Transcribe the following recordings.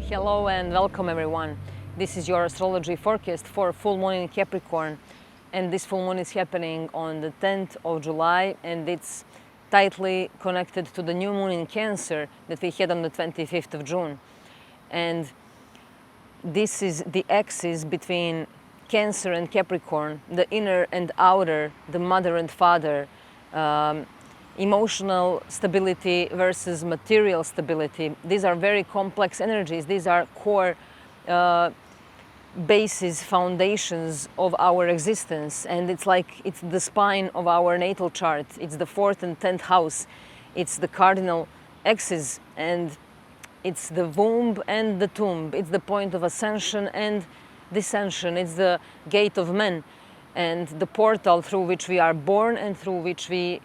Hello and welcome everyone. This is your astrology forecast for full moon in Capricorn, and this full moon is happening on the 10th of July, and it's tightly connected to the new moon in Cancer that we had on the 25th of June. And this is the axis between Cancer and Capricorn, the inner and outer, the mother and father, emotional stability versus material stability. These are very complex energies. These are core bases, foundations of our existence. And it's like it's the spine of our natal chart. It's the 4th and 10th house. It's the cardinal axis, and it's the womb and the tomb. It's the point of ascension and descension. It's the gate of men and the portal through which we are born and through which we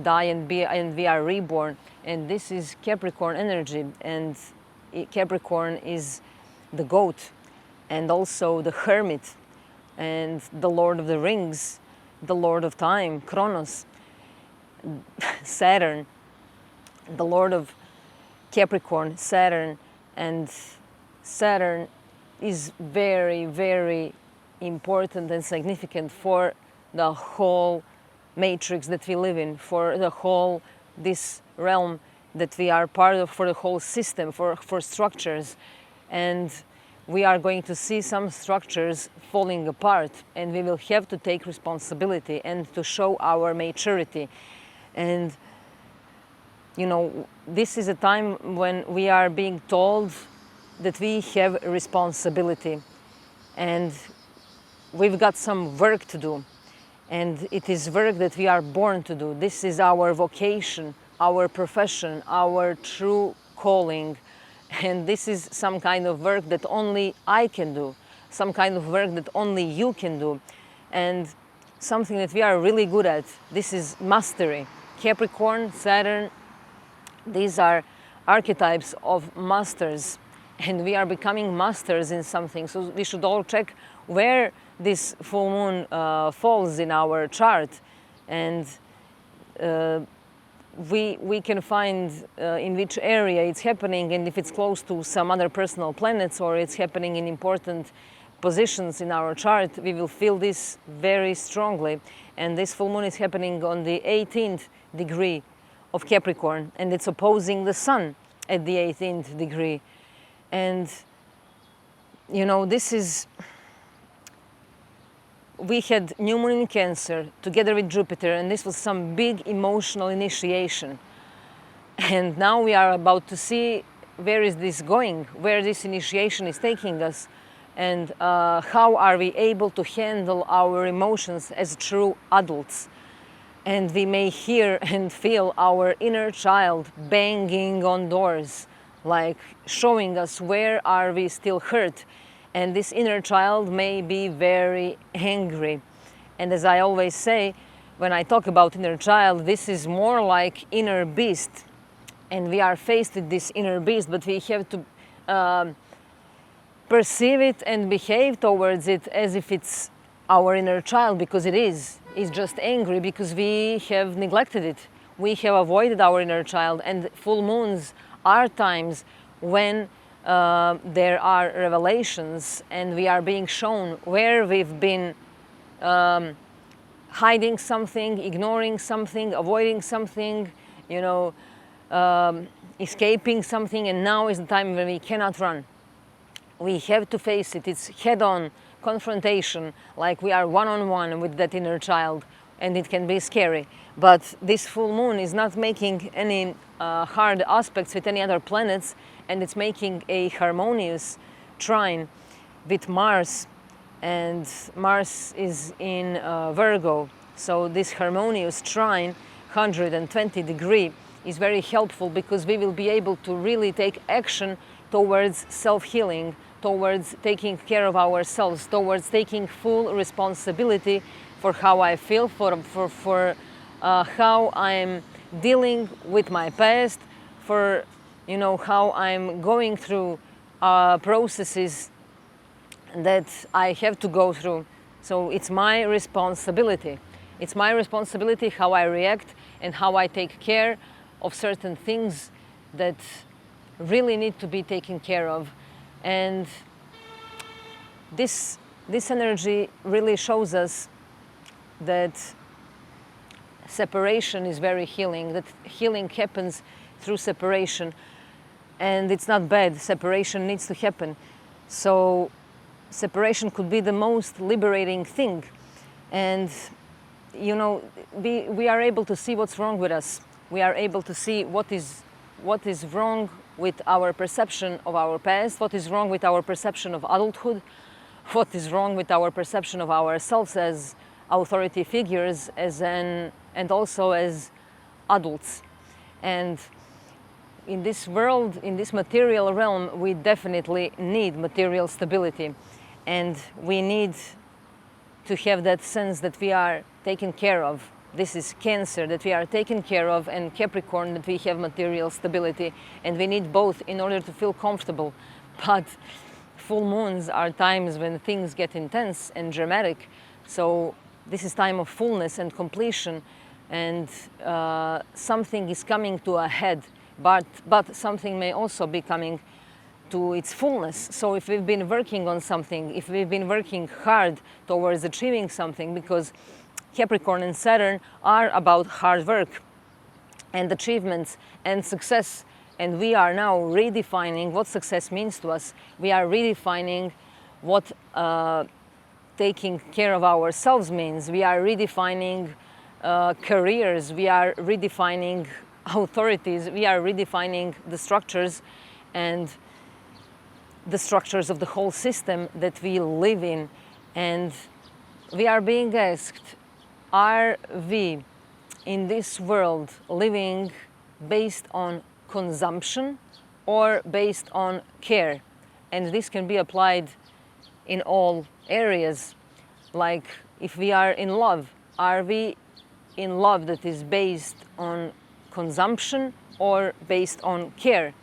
die and we are reborn. And this is Capricorn energy, and Capricorn is the goat and also the hermit and the Lord of the Rings, the Lord of Time, Kronos, Saturn, the Lord of Capricorn, Saturn. And Saturn is very, very important and significant for the whole matrix that we live in, for the whole, this realm that we are part of, for the whole system, for structures. And we are going to see some structures falling apart, and we will have to take responsibility and to show our maturity. And you know, this is a time when we are being told that we have a responsibility and we've got some work to do. And it is work that we are born to do. This is our vocation, our profession, our true calling. And this is some kind of work that only I can do, some kind of work that only you can do, and something that we are really good at. This is mastery. Capricorn, Saturn, these are archetypes of masters, and we are becoming masters in something. So we should all check where this full moon falls in our chart, and we can find in which area it's happening, and if it's close to some other personal planets or it's happening in important positions in our chart, we will feel this very strongly. And this full moon is happening on the 18th degree of Capricorn, and it's opposing the Sun at the 18th degree. And you know, this is, we had new moon in Cancer together with Jupiter, and this was some big emotional initiation. And now we are about to see where is this going, where this initiation is taking us, and how are we able to handle our emotions as true adults. And we may hear and feel our inner child banging on doors, like showing us where are we still hurt. And this inner child may be very angry. And as I always say, when I talk about inner child, this is more like inner beast. And we are faced with this inner beast, but we have to perceive it and behave towards it as if it's our inner child, because it is. It's just angry because we have neglected it. We have avoided our inner child. And full moons are times when there are revelations, and we are being shown where we've been hiding something, ignoring something, avoiding something, you know, escaping something, and now is the time when we cannot run. We have to face it. It's head-on confrontation, like we are one-on-one with that inner child, and it can be scary. But this full moon is not making any hard aspects with any other planets, and it's making a harmonious trine with Mars, and Mars is in Virgo. So this harmonious trine, 120 degree, is very helpful, because we will be able to really take action towards self-healing, towards taking care of ourselves, towards taking full responsibility for how I feel, for how I'm dealing with my past, for you know, how I'm going through processes that I have to go through. So it's my responsibility. It's my responsibility how I react and how I take care of certain things that really need to be taken care of. And this energy really shows us that separation is very healing, that healing happens through separation. And it's not bad, separation needs to happen. So separation could be the most liberating thing. And you know, we are able to see what's wrong with us. We are able to see what is wrong with our perception of our past, what is wrong with our perception of adulthood, what is wrong with our perception of ourselves as authority figures, and also as adults. And in this world, in this material realm, we definitely need material stability. And we need to have that sense that we are taken care of. This is Cancer, that we are taken care of, and Capricorn, that we have material stability. And we need both in order to feel comfortable. But full moons are times when things get intense and dramatic. So this is time of fullness and completion, and something is coming to a head, but something may also be coming to its fullness. So if we've been working on something, if we've been working hard towards achieving something, because Capricorn and Saturn are about hard work and achievements and success, and we are now redefining what success means to us. We are redefining what taking care of ourselves means. We are redefining careers, we are redefining authorities, we are redefining the structures and the structures of the whole system that we live in. And we are being asked, are we in this world living based on consumption or based on care? And this can be applied in all areas. Like if we are in love, are we in love that is based on consumption or based on care?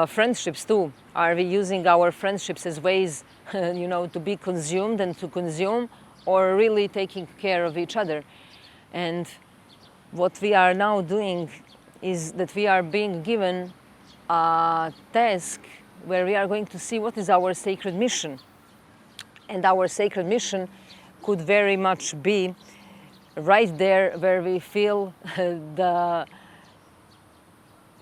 Friendships too. Are we using our friendships as ways, you know, to be consumed and to consume, or really taking care of each other? And what we are now doing is that we are being given a task where we are going to see what is our sacred mission. And our sacred mission could very much be right there where we feel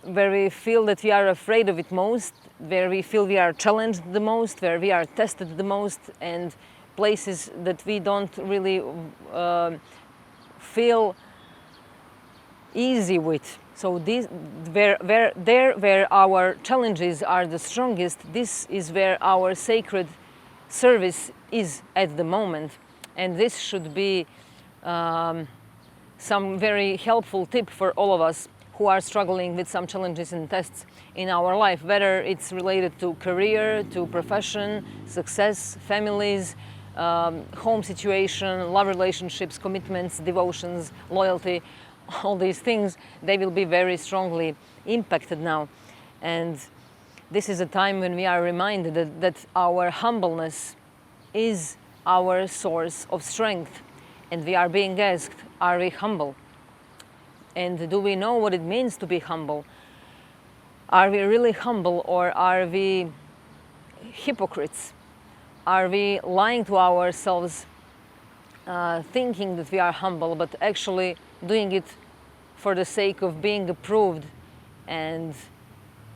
where we feel that we are afraid of it most, where we feel we are challenged the most, where we are tested the most, and places that we don't really feel easy with. So this, where our challenges are the strongest, this is where our sacred service is at the moment. And this should be some very helpful tip for all of us who are struggling with some challenges and tests in our life, whether it's related to career, to profession, success, families, home situation, love relationships, commitments, devotions, loyalty. All these things, they will be very strongly impacted now. And this is a time when we are reminded that our humbleness is our source of strength. And we are being asked, are we humble? And do we know what it means to be humble? Are we really humble, or are we hypocrites? Are we lying to ourselves, thinking that we are humble, but actually doing it for the sake of being approved and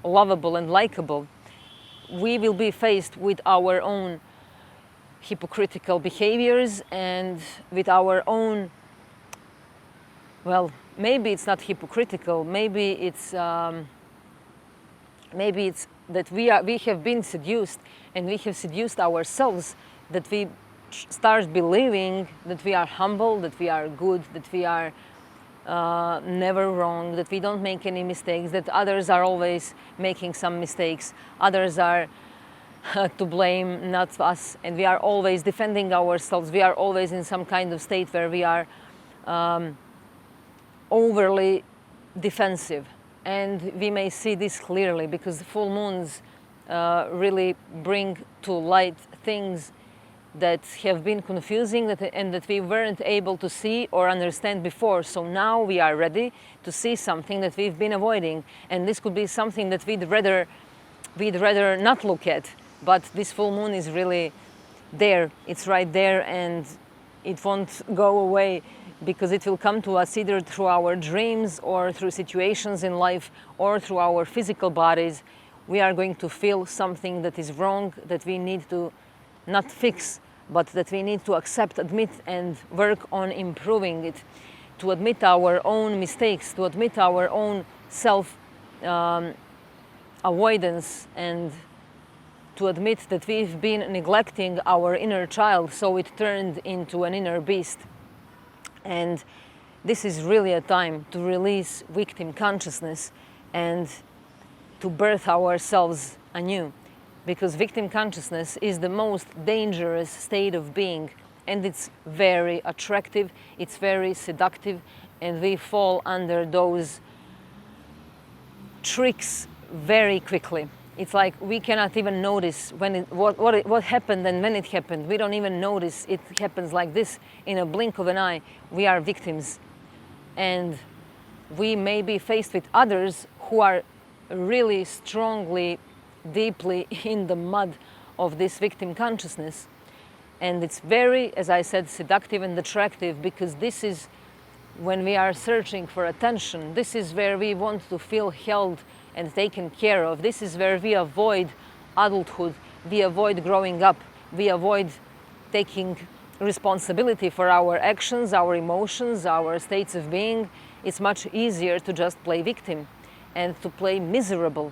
lovable and likable? We will be faced with our own hypocritical behaviors and with our own, well, maybe it's not hypocritical, maybe it's that we have been seduced, and we have seduced ourselves, that we start believing that we are humble, that we are good, that we are never wrong, that we don't make any mistakes, that others are always making some mistakes, others are to blame, not us, and we are always defending ourselves. We are always in some kind of state where we are overly defensive. And we may see this clearly because full moons really bring to light things that have been confusing and that we weren't able to see or understand before. So now we are ready to see something that we've been avoiding. And this could be something that we'd rather we'd rather not look at. But this full moon is really there. It's right there, and it won't go away, because it will come to us either through our dreams or through situations in life or through our physical bodies. We are going to feel something that is wrong, that we need to not fix, but that we need to accept, admit, and work on improving it, to admit our own mistakes, to admit our own self avoidance, and to admit that we've been neglecting our inner child, so it turned into an inner beast. And this is really a time to release victim consciousness and to birth ourselves anew, because victim consciousness is the most dangerous state of being, and it's very attractive, it's very seductive, and we fall under those tricks very quickly. It's like we cannot even notice what happened and when it happened. We don't even notice it happens like this in a blink of an eye. We are victims, and we may be faced with others who are really strongly, deeply in the mud of this victim consciousness. And it's very, as I said, seductive and attractive, because this is when we are searching for attention. This is where we want to feel held and taken care of. This is where we avoid adulthood, we avoid growing up, we avoid taking responsibility for our actions, our emotions, our states of being. It's much easier to just play victim and to play miserable.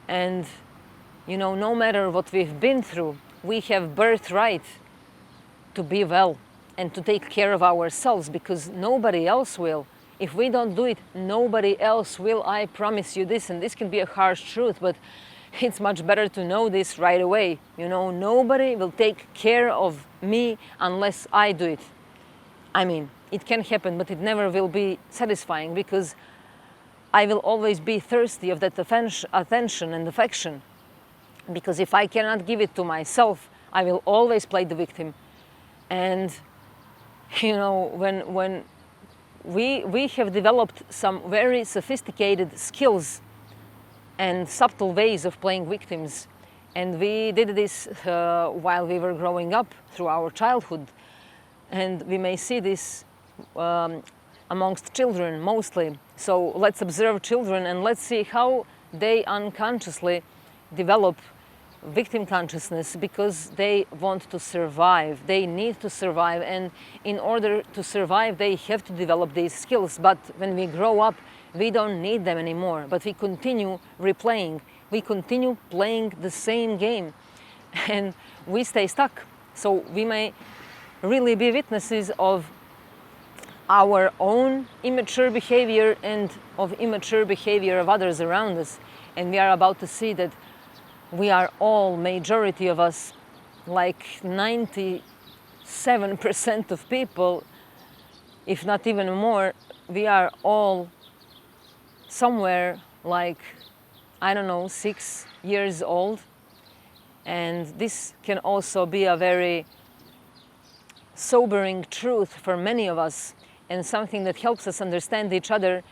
And you know, no matter what we've been through, we have birthright to be well and to take care of ourselves, because nobody else will. If we don't do it, nobody else will. I promise you this, and this can be a harsh truth, but it's much better to know this right away. You know, nobody will take care of me unless I do it. I mean, it can happen, but it never will be satisfying, because I will always be thirsty of that attention and affection. Because if I cannot give it to myself, I will always play the victim. And you know, when we have developed some very sophisticated skills and subtle ways of playing victims, and we did this while we were growing up through our childhood, and we may see this amongst children mostly. So let's observe children and let's see how they unconsciously develop victim consciousness, because they want to survive, they need to survive, and in order to survive they have to develop these skills. But when we grow up, we don't need them anymore, but we continue replaying, we continue playing the same game, and we stay stuck. So we may really be witnesses of our own immature behavior and of immature behavior of others around us, and we are about to see that we are all, majority of us, like 97% of people, if not even more, we are all somewhere like, I don't know, 6 years old. And this can also be a very sobering truth for many of us, and something that helps us understand each other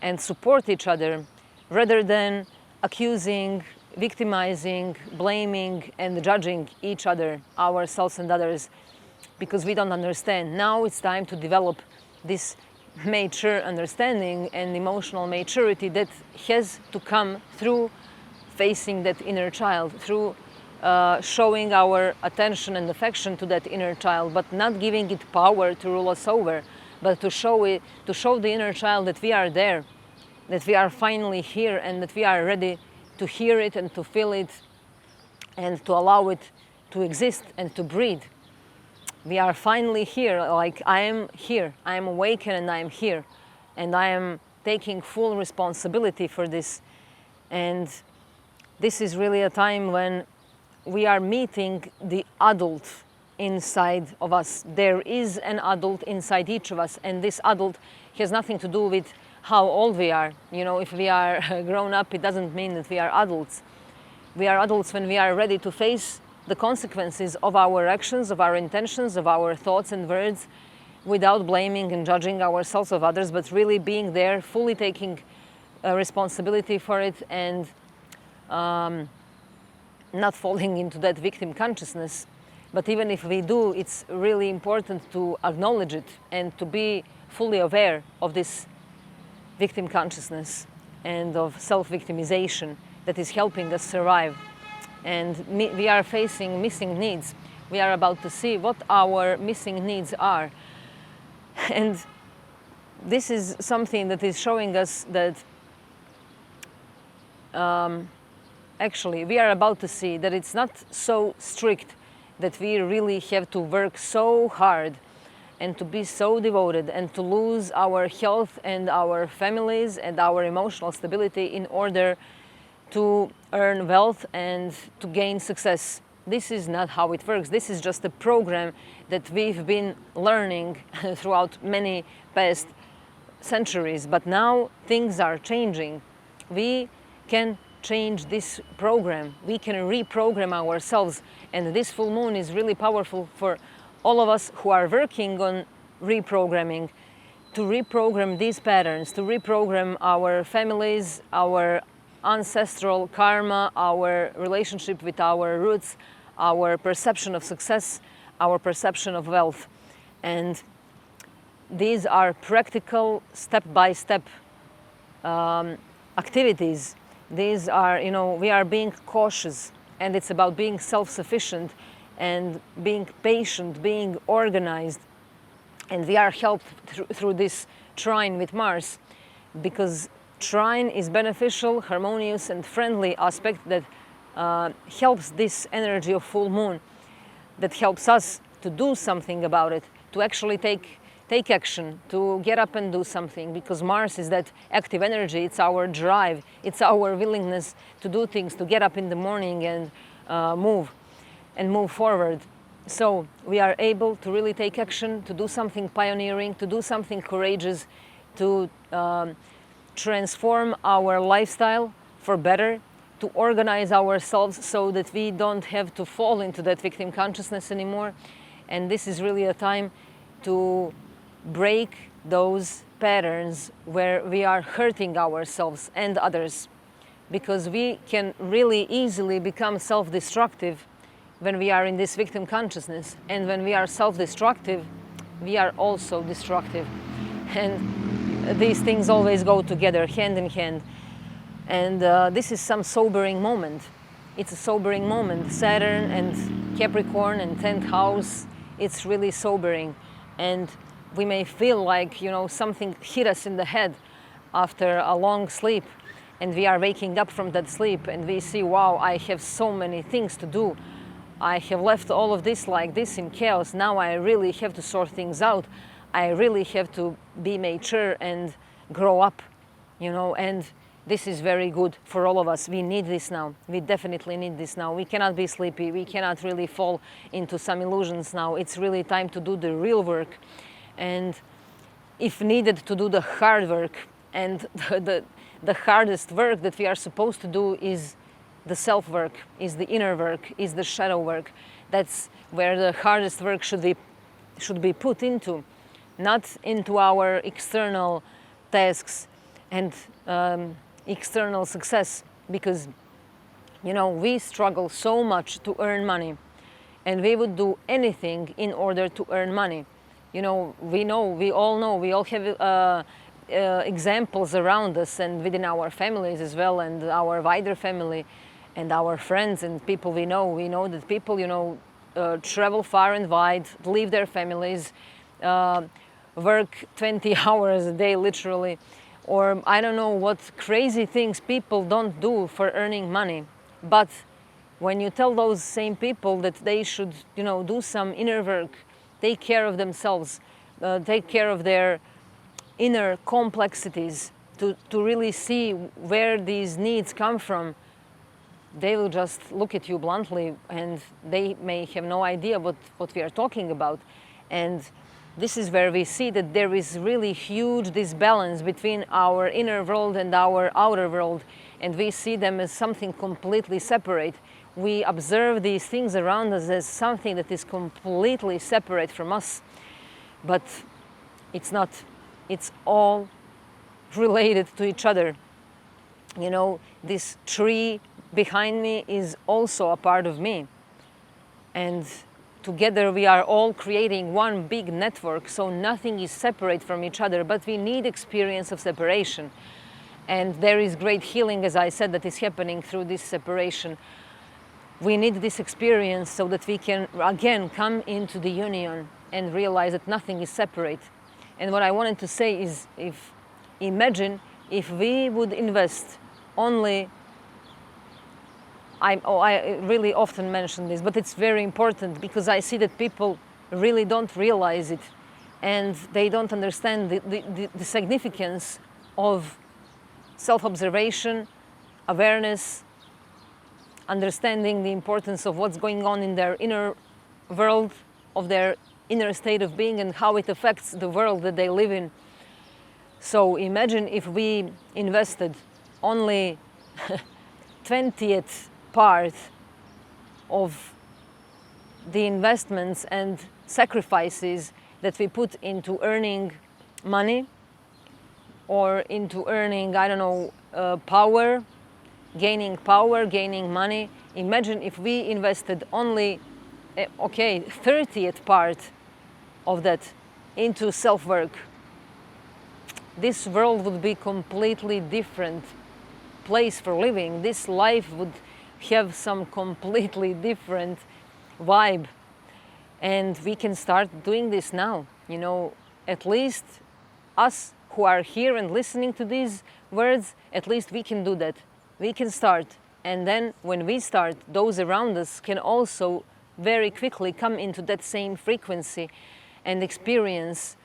and support each other, rather than accusing, victimizing, blaming, and judging each other, ourselves and others, because we don't understand. Now it's time to develop this mature understanding and emotional maturity that has to come through facing that inner child, through showing our attention and affection to that inner child, but not giving it power to rule us over, but to show the inner child that we are there, that we are finally here, and that we are ready to hear it and to feel it and to allow it to exist and to breathe. We are finally here, like I am here, I am awakened and I am here, and I am taking full responsibility for this. And this is really a time when we are meeting the adult inside of us. There is an adult inside each of us, and this adult has nothing to do with how old we are. You know, if we are grown up, it doesn't mean that we are adults. We are adults when we are ready to face the consequences of our actions, of our intentions, of our thoughts and words, without blaming and judging ourselves of others, but really being there, fully taking responsibility for it, and not falling into that victim consciousness. But even if we do, it's really important to acknowledge it and to be fully aware of this victim consciousness and of self-victimization that is helping us survive. And we are facing missing needs. We are about to see what our missing needs are. And this is something that is showing us that actually we are about to see that it's not so strict, that we really have to work so hard and to be so devoted and to lose our health and our families and our emotional stability in order to earn wealth and to gain success. This is not how it works. This is just a program that we've been learning throughout many past centuries. But now things are changing. We can change this program. We can reprogram ourselves. And this full moon is really powerful for all of us who are working on reprogramming, to reprogram these patterns, to reprogram our families, our ancestral karma, our relationship with our roots, our perception of success, our perception of wealth. And these are practical, step-by-step activities. These are, we are being cautious, and it's about being self-sufficient and being patient, being organized. And we are helped through this trine with Mars, because trine is beneficial, harmonious, and friendly aspect that helps this energy of full moon, that helps us to do something about it, to actually take action, to get up and do something, because Mars is that active energy. It's our drive, it's our willingness to do things, to get up in the morning and move forward. So we are able to really take action, to do something pioneering, to do something courageous, to transform our lifestyle for better, to organize ourselves so that we don't have to fall into that victim consciousness anymore. And this is really a time to break those patterns where we are hurting ourselves and others, because we can really easily become self-destructive when we are in this victim consciousness. And when we are self-destructive, we are also destructive. And these things always go together, hand in hand. And this is some sobering moment. It's a sobering moment. Saturn and Capricorn and 10th house, it's really sobering. And we may feel like, something hit us in the head after a long sleep, and we are waking up from that sleep and we see, wow, I have so many things to do. I have left all of this like this in chaos. Now I really have to sort things out. I really have to be mature and grow up, and this is very good for all of us. We need this now. We definitely need this now. We cannot be sleepy. We cannot really fall into some illusions now. It's really time to do the real work. And if needed, to do the hard work. And the hardest work that we are supposed to do is the self-work, is the inner work, is the shadow work. That's where the hardest work should be put into, not into our external tasks and external success, because we struggle so much to earn money, and we would do anything in order to earn money. We all have examples around us and within our families as well, and our wider family and our friends and people we know. We know that people travel far and wide, leave their families, work 20 hours a day literally, or I don't know what crazy things people don't do for earning money. But when you tell those same people that they should do some inner work, take care of themselves, take care of their inner complexities, to really see where these needs come from, they will just look at you bluntly, and they may have no idea what we are talking about. And this is where we see that there is really huge disbalance between our inner world and our outer world, and we see them as something completely separate. We observe these things around us as something that is completely separate from us, but it's not. It's all related to each other. You know, this tree behind me is also a part of me. And together we are all creating one big network, so nothing is separate from each other, but we need experience of separation. And there is great healing, as I said, that is happening through this separation. We need this experience so that we can again come into the union and realize that nothing is separate. And what I wanted to say is, imagine if we would invest only, I really often mention this, but it's very important because I see that people really don't realize it and they don't understand the significance of self-observation, awareness, understanding the importance of what's going on in their inner world, of their inner state of being and how it affects the world that they live in. So imagine if we invested only 20th part of the investments and sacrifices that we put into earning money or into earning, I don't know, power, gaining money. Imagine if we invested only, 30th part of that into self-work. This world would be completely different place for living. This life would have some completely different vibe. And we can start doing this now. You know, at least us who are here and listening to these words, at least we can do that. We can start. And then when we start, those around us can also very quickly come into that same frequency and experience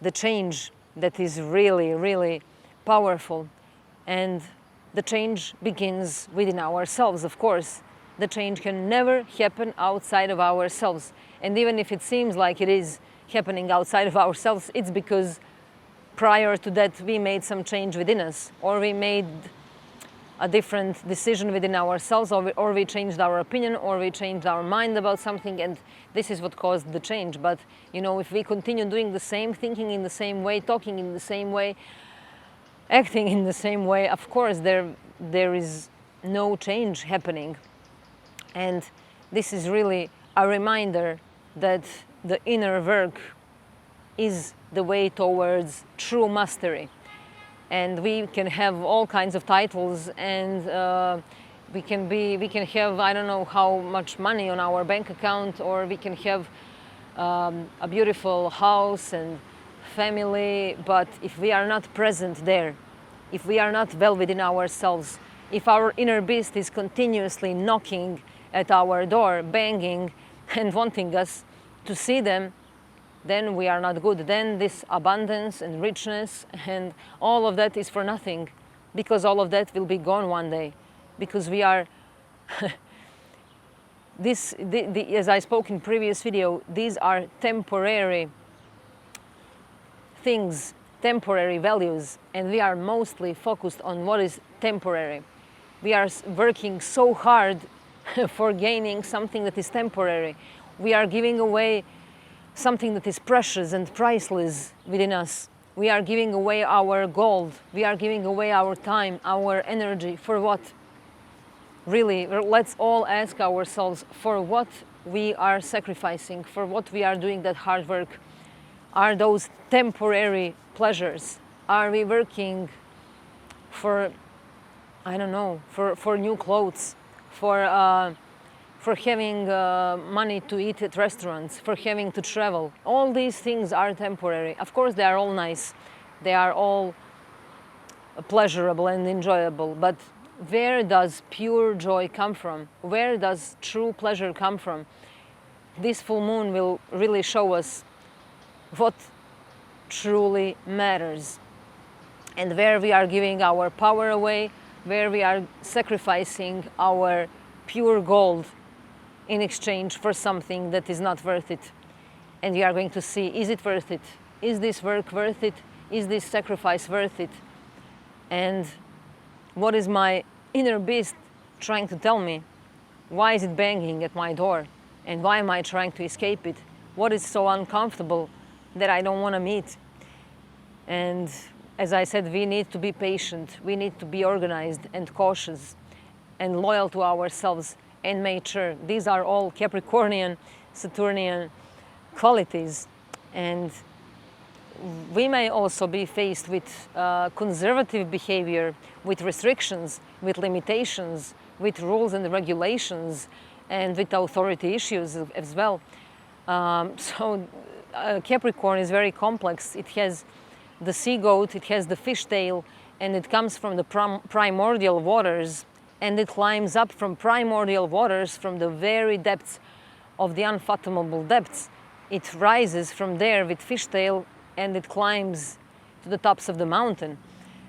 the change that is really, really powerful. And the change begins within ourselves, of course. The change can never happen outside of ourselves. And even if it seems like it is happening outside of ourselves, it's because prior to that we made some change within us, or we made a different decision within ourselves, or we changed our opinion, or we changed our mind about something, and this is what caused the change. But you know, if we continue doing the same, thinking in the same way, talking in the same way, acting in the same way, of course there is no change happening. And this is really a reminder that the inner work is the way towards true mastery. And we can have all kinds of titles, and we can have, I don't know how much money on our bank account, or we can have a beautiful house and family, but if we are not present there, if we are not well within ourselves, if our inner beast is continuously knocking at our door, banging and wanting us to see them, then we are not good. Then this abundance and richness and all of that is for nothing, because all of that will be gone one day, because we are as I spoke in previous video, these are temporary things, temporary values, and we are mostly focused on what is temporary. We are working so hard for gaining something that is temporary. We are giving away something that is precious and priceless within us. We are giving away our gold. We are giving away our time, our energy. For what? Really, let's all ask ourselves, for what we are sacrificing, for what we are doing that hard work. Are those temporary pleasures? Are we working for, I don't know, for new clothes, for having money to eat at restaurants, for having to travel? All these things are temporary. Of course, they are all nice. They are all pleasurable and enjoyable. But where does pure joy come from? Where does true pleasure come from? This full moon will really show us what truly matters, and where we are giving our power away, where we are sacrificing our pure gold in exchange for something that is not worth it. And we are going to see, is it worth it? Is this work worth it? Is this sacrifice worth it? And what is my inner beast trying to tell me? Why is it banging at my door? And why am I trying to escape it? What is so uncomfortable that I don't want to meet? And as I said, we need to be patient, we need to be organized and cautious and loyal to ourselves and mature. These are all Capricornian, Saturnian qualities. And we may also be faced with conservative behavior, with restrictions, with limitations, with rules and regulations, and with authority issues as well. Capricorn is very complex. It has the sea goat, it has the fishtail, and it comes from the primordial waters, and it climbs up from primordial waters, from the very depths of the unfathomable depths. It rises from there with fishtail, and it climbs to the tops of the mountain.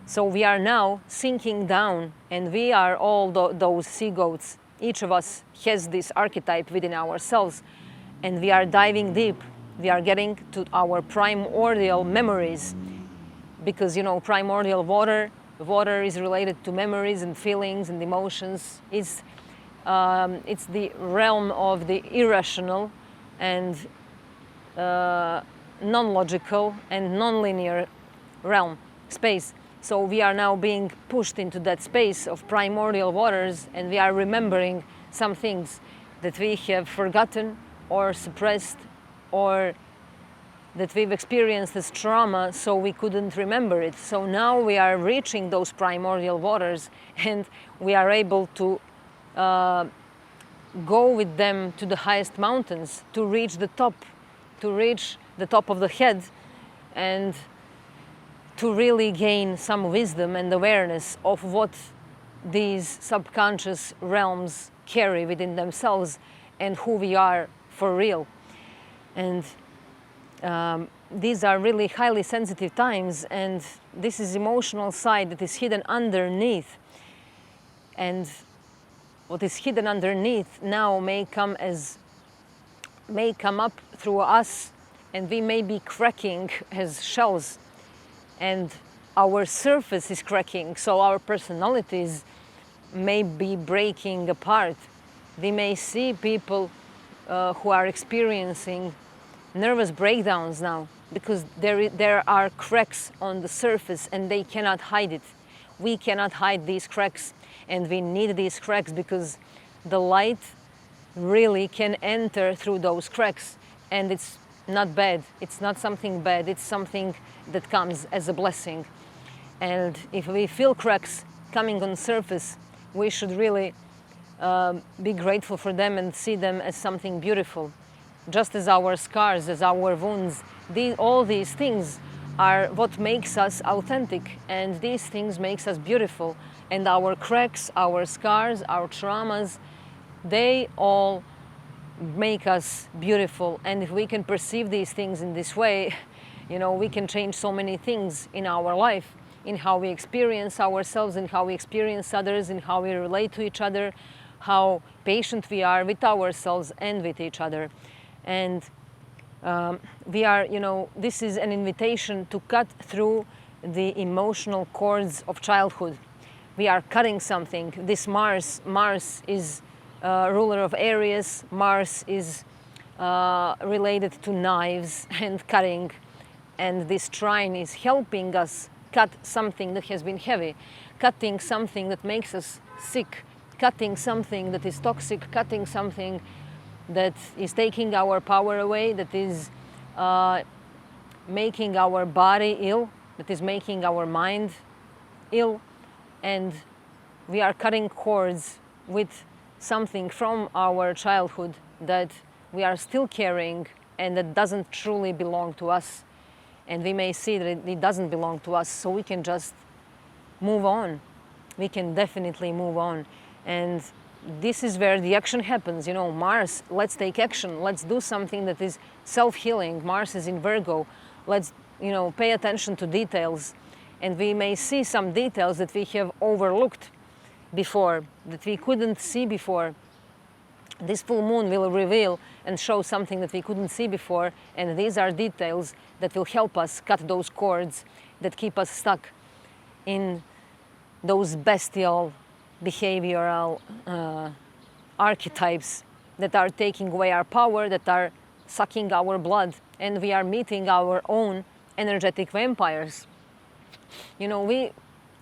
So we are now sinking down, and we are all those sea goats. Each of us has this archetype within ourselves, and we are diving deep. We are getting to our primordial memories, because primordial water is related to memories and feelings and emotions. It's the realm of the irrational and non-logical and non-linear realm, space. So we are now being pushed into that space of primordial waters, and we are remembering some things that we have forgotten or suppressed, or that we've experienced as trauma, so we couldn't remember it. So now we are reaching those primordial waters, and we are able to go with them to the highest mountains, to reach the top of the head, and to really gain some wisdom and awareness of what these subconscious realms carry within themselves and who we are for real. And these are really highly sensitive times, and this is emotional side that is hidden underneath. And what is hidden underneath now may come up through us, and we may be cracking as shells, and our surface is cracking, so our personalities may be breaking apart. We may see people who are experiencing nervous breakdowns now, because there are cracks on the surface, and they cannot hide it. We cannot hide these cracks, and we need these cracks, because the light really can enter through those cracks, and it's not bad. It's not something bad. It's something that comes as a blessing. And if we feel cracks coming on surface, we should really be grateful for them and see them as something beautiful. Just as our scars, as our wounds, all these things are what makes us authentic, and these things makes us beautiful. And our cracks, our scars, our traumas, they all make us beautiful. And if we can perceive these things in this way, we can change so many things in our life, in how we experience ourselves, in how we experience others, in how we relate to each other, how patient we are with ourselves and with each other. And we are, this is an invitation to cut through the emotional cords of childhood. We are cutting something. This Mars is ruler of Aries. Mars is related to knives and cutting, and this trine is helping us cut something that has been heavy, cutting something that makes us sick, cutting something that is toxic, cutting something that is taking our power away, that is making our body ill, that is making our mind ill. And we are cutting cords with something from our childhood that we are still carrying, and that doesn't truly belong to us. And we may see that it doesn't belong to us, so we can just move on. We can definitely move on. And this is where the action happens. Mars, let's take action. Let's do something that is self-healing. Mars is in Virgo. Let's, pay attention to details. And we may see some details that we have overlooked before, that we couldn't see before. This full moon will reveal and show something that we couldn't see before. And these are details that will help us cut those cords that keep us stuck in those bestial behavioral archetypes that are taking away our power, that are sucking our blood, and we are meeting our own energetic vampires. You know,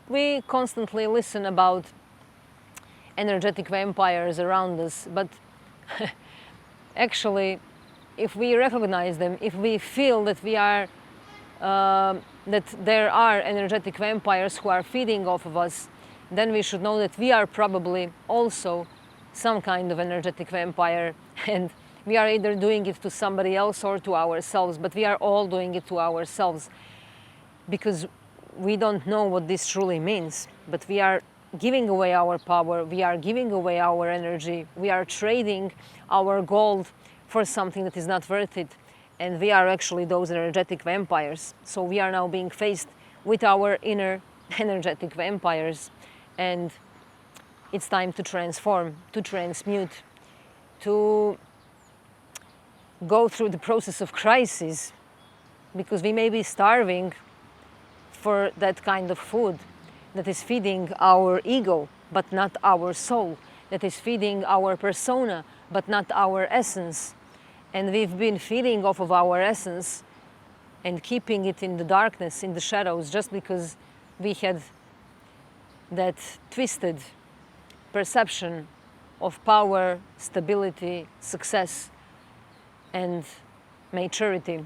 we constantly listen about energetic vampires around us, but actually, if we recognize them, if we feel that we are that there are energetic vampires who are feeding off of us, then we should know that we are probably also some kind of energetic vampire, and we are either doing it to somebody else or to ourselves, but we are all doing it to ourselves because we don't know what this truly means. But we are giving away our power, we are giving away our energy, we are trading our gold for something that is not worth it, and we are actually those energetic vampires. So we are now being faced with our inner energetic vampires, and it's time to transform, to transmute, to go through the process of crisis, because we may be starving for that kind of food that is feeding our ego but not our soul, that is feeding our persona but not our essence. And we've been feeding off of our essence and keeping it in the darkness, in the shadows, just because we had that twisted perception of power, stability, success, and maturity.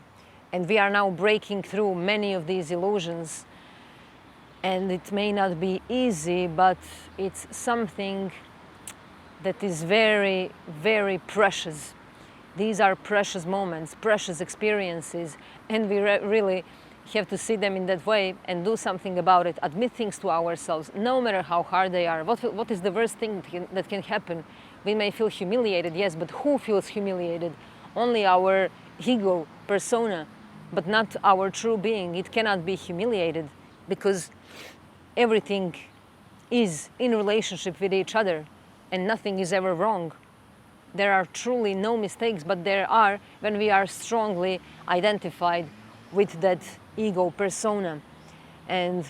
And we are now breaking through many of these illusions. And it may not be easy, but it's something that is very, very precious. These are precious moments, precious experiences, and we really have to see them in that way and do something about it, admit things to ourselves, no matter how hard they are. What is the worst thing that can happen? We may feel humiliated, yes, but who feels humiliated? Only our ego, persona, but not our true being. It cannot be humiliated because everything is in relationship with each other and nothing is ever wrong. There are truly no mistakes, but there are when we are strongly identified with that ego persona. And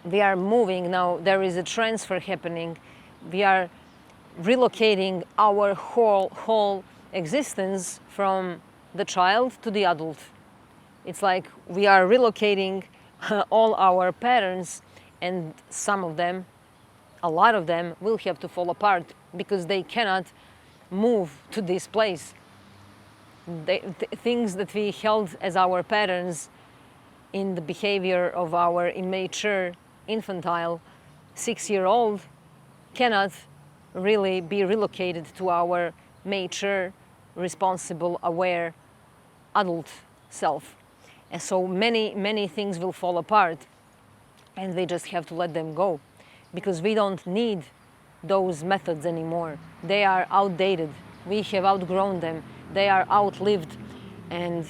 we are moving now, there is a transfer happening. We are relocating our whole existence from the child to the adult. It's like we are relocating all our patterns, and some of them, a lot of them, will have to fall apart because they cannot move to this place. Things that we held as our patterns in the behavior of our immature, infantile 6-year-old cannot really be relocated to our mature, responsible, aware adult self. And so many things will fall apart, and we just have to let them go because we don't need those methods anymore. They are outdated. We have outgrown them. They are outlived, and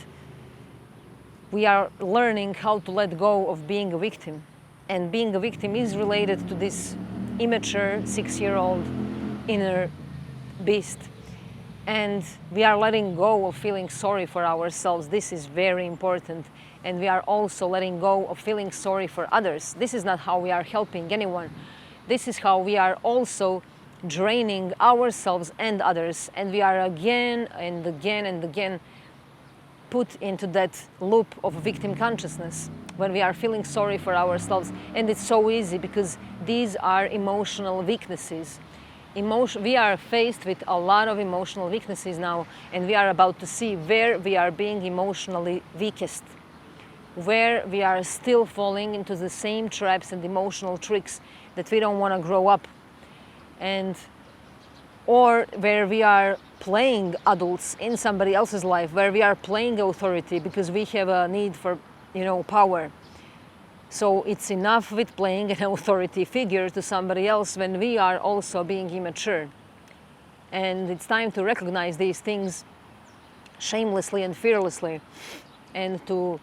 we are learning how to let go of being a victim. And being a victim is related to this immature 6-year-old inner beast. And we are letting go of feeling sorry for ourselves. This is very important. And we are also letting go of feeling sorry for others. This is not how we are helping anyone. This is how we are also draining ourselves and others. And we are again and again and again put into that loop of victim consciousness when we are feeling sorry for ourselves. And it's so easy because these are emotional weaknesses. We are faced with a lot of emotional weaknesses now, and we are about to see where we are being emotionally weakest, where we are still falling into the same traps and emotional tricks that we don't want to grow up, and or where we are playing adults in somebody else's life, where we are playing authority because we have a need for, power. So it's enough with playing an authority figure to somebody else when we are also being immature. And it's time to recognize these things shamelessly and fearlessly, and to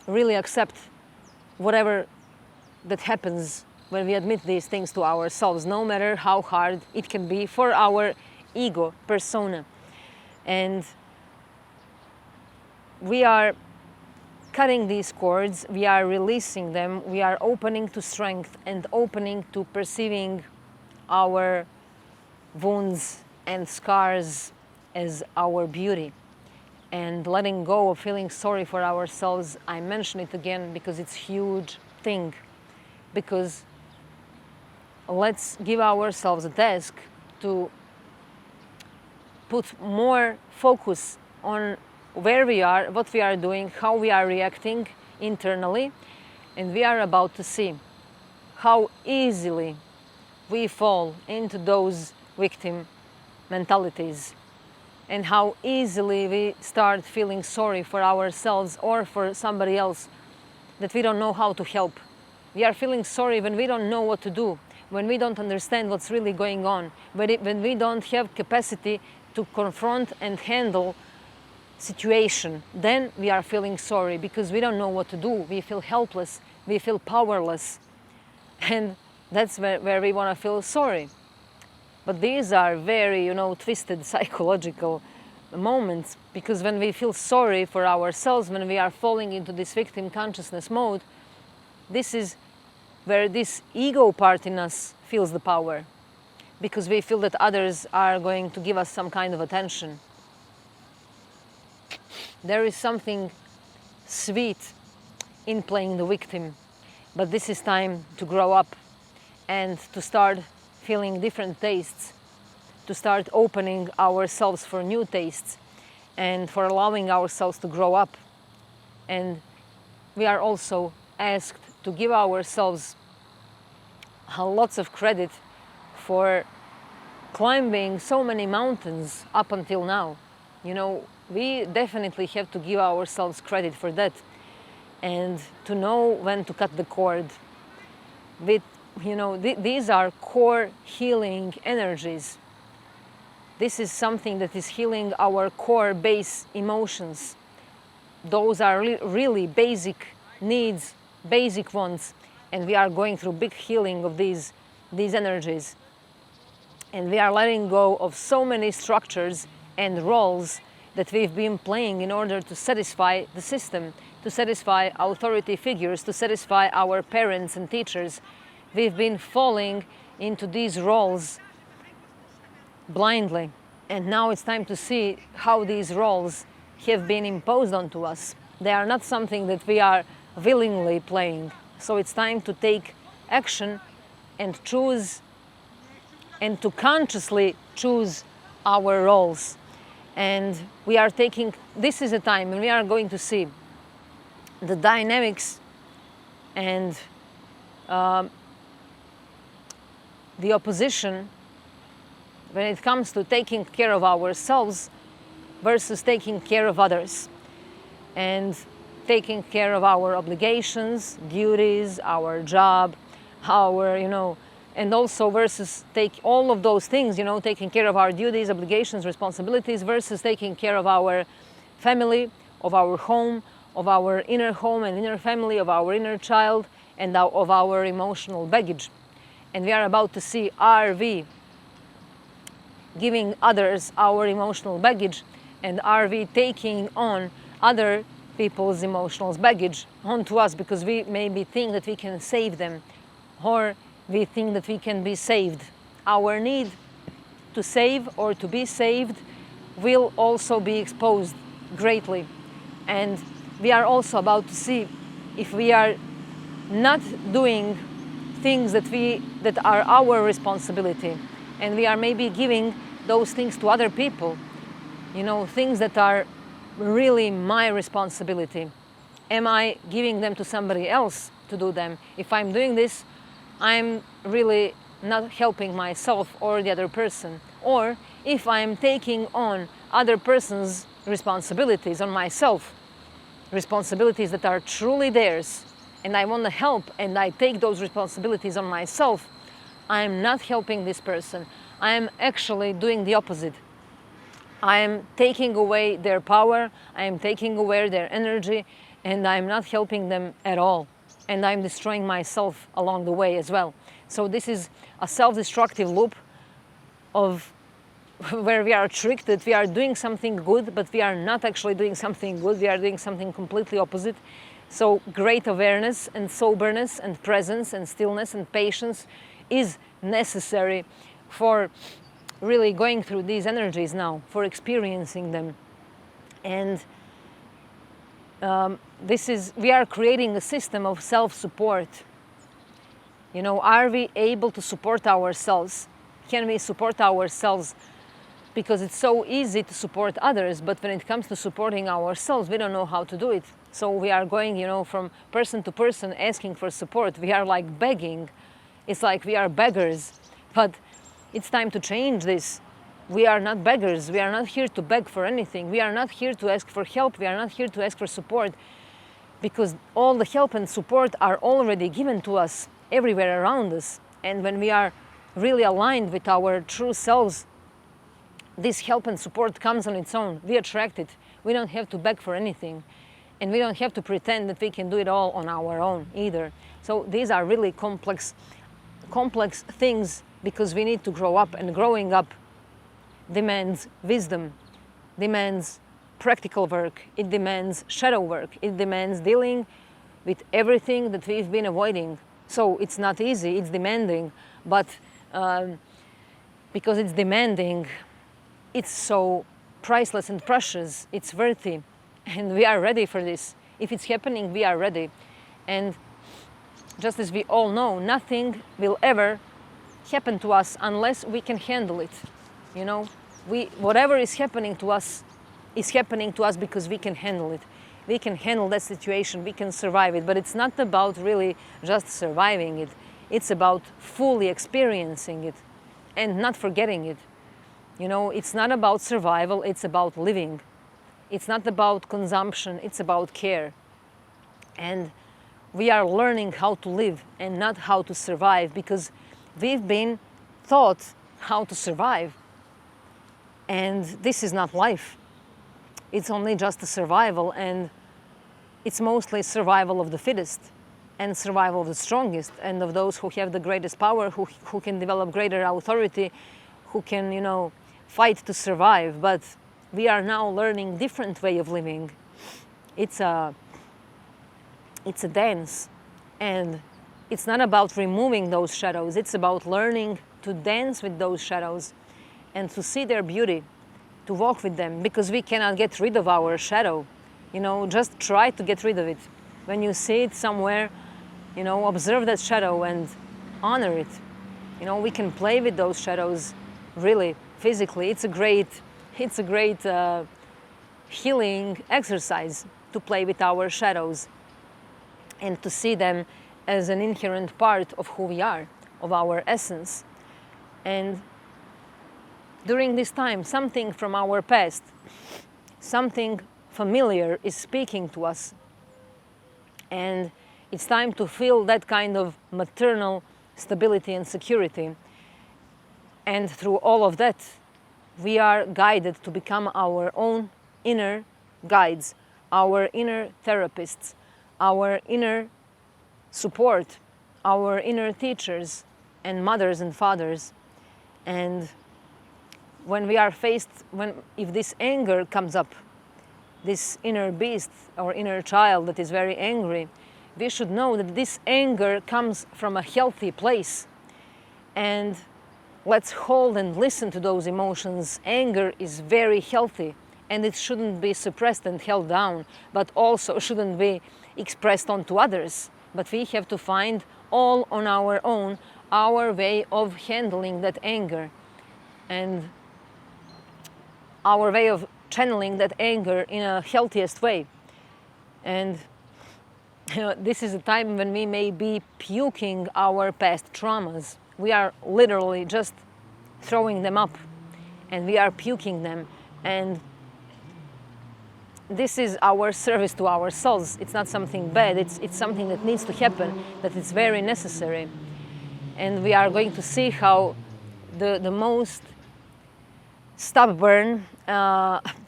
really accept whatever that happens when we admit these things to ourselves, no matter how hard it can be for our ego persona. And we are cutting these cords, we are releasing them, we are opening to strength and opening to perceiving our wounds and scars as our beauty. and letting go of feeling sorry for ourselves. I mention it again because it's a huge thing. Because let's give ourselves a task to put more focus on where we are, what we are doing, how we are reacting internally, and we are about to see how easily we fall into those victim mentalities, and how easily we start feeling sorry for ourselves or for somebody else that we don't know how to help. We are feeling sorry when we don't know what to do, when we don't understand what's really going on, when we don't have capacity to confront and handle situation. Then we are feeling sorry because we don't know what to do. We feel helpless, we feel powerless, and that's where we want to feel sorry. But these are very, twisted psychological moments, because when we feel sorry for ourselves, when we are falling into this victim consciousness mode, this is where this ego part in us feels the power, because we feel that others are going to give us some kind of attention. There is something sweet in playing the victim, but this is time to grow up and to start feeling different tastes, to start opening ourselves for new tastes and for allowing ourselves to grow up. And we are also asked to give ourselves lots of credit for climbing so many mountains up until now. We definitely have to give ourselves credit for that, and to know when to cut the cord. These are core healing energies. This is something that is healing our core base emotions. Those are really basic needs, basic ones, and we are going through big healing of these energies. And we are letting go of so many structures and roles that we've been playing in order to satisfy the system, to satisfy authority figures, to satisfy our parents and teachers. We've been falling into these roles blindly. And now it's time to see how these roles have been imposed onto us. They are not something that we are willingly playing. So it's time to take action and choose, and to consciously choose our roles. And this is a time when we are going to see the dynamics and the opposition when it comes to taking care of ourselves versus taking care of others, and taking care of our obligations, duties, our job, and also versus take all of those things, taking care of our duties, obligations, responsibilities, versus taking care of our family, of our home, of our inner home and inner family, of our inner child, and of our emotional baggage. And we are about to see, are we giving others our emotional baggage, and are we taking on other people's emotional baggage onto us because we maybe think that we can save them, or we think that we can be saved. Our need to save or to be saved will also be exposed greatly. And we are also about to see if we are not doing things that are our responsibility, and we are maybe giving those things to other people, things that are really my responsibility. Am I giving them to somebody else to do them? If I'm doing this, I'm really not helping myself or the other person. Or if I'm taking on other person's responsibilities on myself, responsibilities that are truly theirs, and I want to help, and I take those responsibilities on myself, I'm not helping this person. I am actually doing the opposite. I am taking away their power, I am taking away their energy, and I'm not helping them at all. And I'm destroying myself along the way as well. So this is a self-destructive loop of where we are tricked that we are doing something good, but we are not actually doing something good. We are doing something completely opposite. So great awareness and soberness and presence and stillness and patience is necessary for really going through these energies now, for experiencing them. And we are creating a system of self-support. You know, are we able to support ourselves? Can we support ourselves? Because it's so easy to support others, but when it comes to supporting ourselves, we don't know how to do it. So we are going, you know, from person to person asking for support. We are like begging. It's like we are beggars. But it's time to change this. We are not beggars. We are not here to beg for anything. We are not here to ask for help. We are not here to ask for support, because all the help and support are already given to us everywhere around us. And when we are really aligned with our true selves, this help and support comes on its own. We attract it. We don't have to beg for anything. And we don't have to pretend that we can do it all on our own either. So these are really complex things, because we need to grow up, and growing up demands wisdom, demands practical work, it demands shadow work, it demands dealing with everything that we've been avoiding. So it's not easy, it's demanding, but because it's demanding, it's so priceless and precious, it's worthy, and we are ready for this. If it's happening, we are ready. And just as we all know, nothing will ever happen to us unless we can handle it. You know, whatever is happening to us is happening to us because we can handle it. We can handle that situation, we can survive it. But it's not about really just surviving it. It's about fully experiencing it and not forgetting it. You know, it's not about survival, it's about living. It's not about consumption, it's about care. And we are learning how to live and not how to survive, because we've been taught how to survive. And this is not life. It's only just a survival, and it's mostly survival of the fittest and survival of the strongest and of those who have the greatest power, who can develop greater authority, who can, you know, fight to survive. But we are now learning different way of living. It's a dance, and it's not about removing those shadows. It's about learning to dance with those shadows and to see their beauty, to walk with them, because we cannot get rid of our shadow. You know, just try to get rid of it. When you see it somewhere, you know, observe that shadow and honor it. You know, we can play with those shadows really physically. It's a great healing exercise to play with our shadows and to see them as an inherent part of who we are, of our essence. And during this time, something from our past, something familiar is speaking to us. And it's time to feel that kind of maternal stability and security. And through all of that, we are guided to become our own inner guides, our inner therapists, our inner support, our inner teachers and mothers and fathers. And when we are faced, if this anger comes up, this inner beast or inner child that is very angry, we should know that this anger comes from a healthy place. And let's hold and listen to those emotions. Anger is very healthy, and it shouldn't be suppressed and held down, but also shouldn't be expressed onto others. But we have to find all on our own our way of handling that anger, and our way of channeling that anger in a healthiest way. And this is a time when we may be puking our past traumas. We are literally just throwing them up, and we are puking them. And this is our service to ourselves. It's not something bad, it's something that needs to happen, that is very necessary. And we are going to see how the most stubborn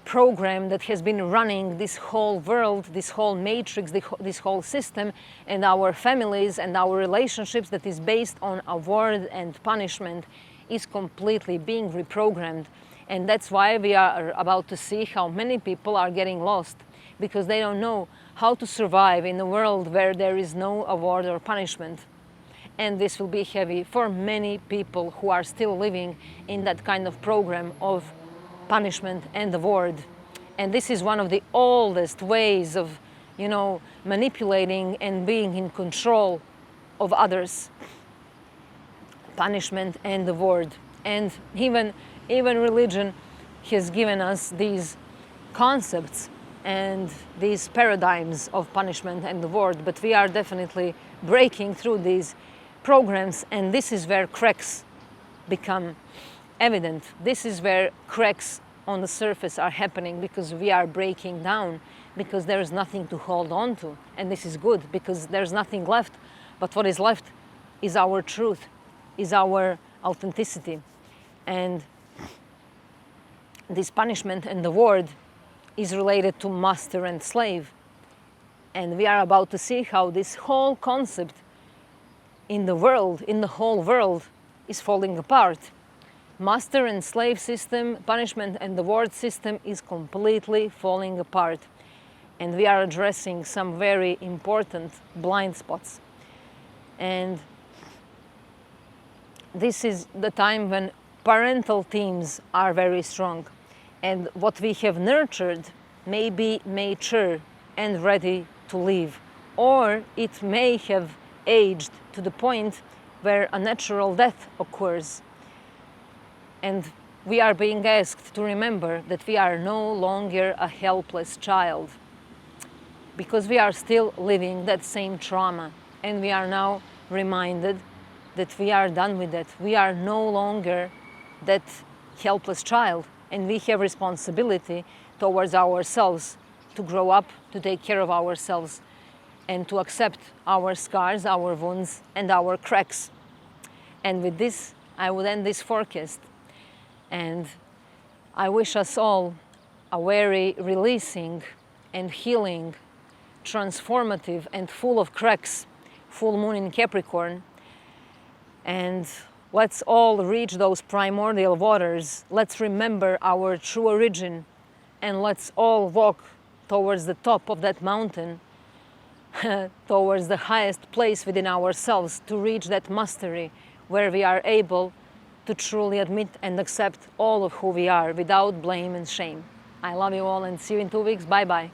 program that has been running this whole world, this whole matrix, this whole system, and our families and our relationships, that is based on award and punishment, is completely being reprogrammed. And that's why we are about to see how many people are getting lost, because they don't know how to survive in a world where there is no award or punishment. And this will be heavy for many people who are still living in that kind of program of punishment and award. And this is one of the oldest ways of, manipulating and being in control of others. Punishment and reward. And even religion has given us these concepts and these paradigms of punishment and reward, but we are definitely breaking through these programs, and this is where cracks become evident. This is where cracks on the surface are happening, because we are breaking down, because there is nothing to hold on to. And this is good, because there's nothing left, but what is left is our truth, is our authenticity. And this punishment and reward is related to master and slave. And we are about to see how this whole concept in the world, in the whole world, is falling apart. Master and slave system, punishment and reward system is completely falling apart. And we are addressing some very important blind spots. And this is the time when parental themes are very strong. And what we have nurtured may be mature and ready to leave. Or it may have aged to the point where a natural death occurs. And we are being asked to remember that we are no longer a helpless child, because we are still living that same trauma. And we are now reminded that we are done with it. We are no longer that helpless child, and we have responsibility towards ourselves to grow up, to take care of ourselves, and to accept our scars, our wounds, and our cracks. And with this, I would end this forecast. And I wish us all a very releasing and healing, transformative and full of cracks full moon in Capricorn. And let's all reach those primordial waters. Let's remember our true origin, and let's all walk towards the top of that mountain, towards the highest place within ourselves, to reach that mastery where we are able to truly admit and accept all of who we are without blame and shame. I love you all, and see you in 2 weeks. Bye-bye.